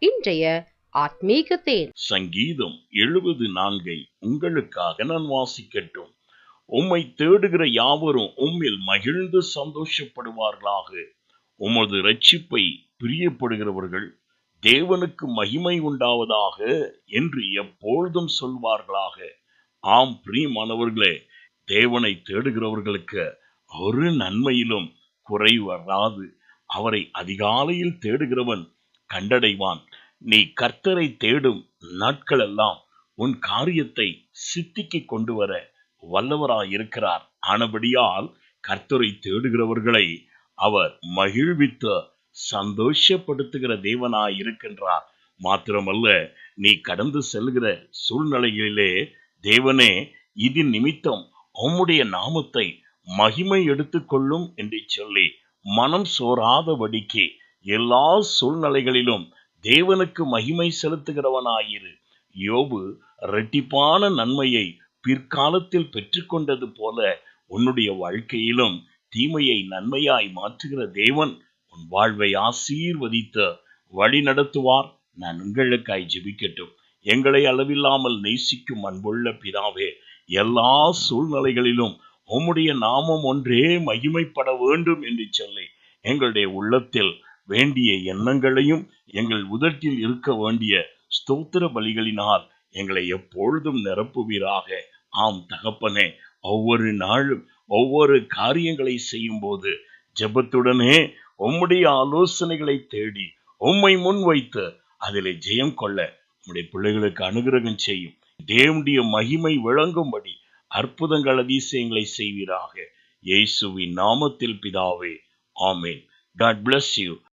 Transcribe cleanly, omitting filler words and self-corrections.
இன்றைய ஆத்மீக தேன். சங்கீதம் 74 உங்களுக்காக நான் வாசிக்கட்டும். உம்மை தேடுகிற யாவரும் உம்மில் மகிழ்ந்து சந்தோஷப்படுவார்களாக. உமது இரட்சிப்பை பிரியப்படுகிறவர்கள் தேவனுக்கு மகிமை உண்டாவதாக என்று எப்பொழுதும் சொல்வார்களாக. ஆம் பிரியமானவர்களே, தேவனை தேடுகிறவர்களுக்கு ஒரு நன்மையிலும் குறை வராது. அவரை அதிகாலையில் தேடுகிறவன் கண்டடைவான். நீ கர்த்தரை தேடும் நாட்களெல்லாம் உன் காரியத்தை சித்திக்கு கொண்டு வர வல்லவராயிருக்கிறார். ஆனபடியால் கர்த்தரை தேடுகிறவர்களை அவர் மகிழ்வித்து சந்தோஷப்படுத்துகிற தேவனாயிருக்கின்றார். மாத்திரமல்ல, நீ கடந்து செல்கிற சூழ்நிலைகளிலே தேவனே இதன் நிமித்தம் உம்முடைய நாமத்தை மகிமை எடுத்துக்கொள்ளும் என்று சொல்லி மனம் சோராதபடிக்கு எல்லா சூழ்நிலைகளிலும் தேவனுக்கு மகிமை செலுத்துகிறவனாயிரு. யோபு இரட்டிப்பான நன்மையை பிற்காலத்தில் பெற்றுக்கொண்டது போல உன்னுடைய வாழ்க்கையிலும் தீமையை நன்மையாய் மாற்றுகிற தேவன் உன் வாழ்வை ஆசீர்வதித்து வழி நடத்துவார். நான் உங்களுக்காய் ஜெபிக்கட்டும். எங்களை அளவில்லாமல் நேசிக்கும் அன்புள்ள பிதாவே, எல்லா சூழ்நிலைகளிலும் உம்முடைய நாமம் ஒன்றே மகிமைப்பட வேண்டும் என்று சொல்லி எங்களுடைய உள்ளத்தில் வேண்டிய எண்ணங்களையும் எங்கள் உதட்டில் இருக்க வேண்டிய ஸ்தோத்திர பலிகளினால் எங்களை எப்பொழுதும் நிரப்புவீராக. ஆம் தகப்பனே, ஒவ்வொரு நாளும் ஒவ்வொரு காரியங்களை செய்யும் போது ஜெபத்துடனே உம்முடைய ஆலோசனைகளை தேடி உம்மை முன் வைத்து அதிலே ஜெயம் கொள்ள உம்முடைய பிள்ளைகளுக்கு அனுகிரகம் செய்யும். தேவனுடைய மகிமை விளங்கும்படி அற்புதங்கள் அதிசயங்களை செய்வீராக. இயேசுவின் நாமத்தில் பிதாவே, ஆமென். God bless you.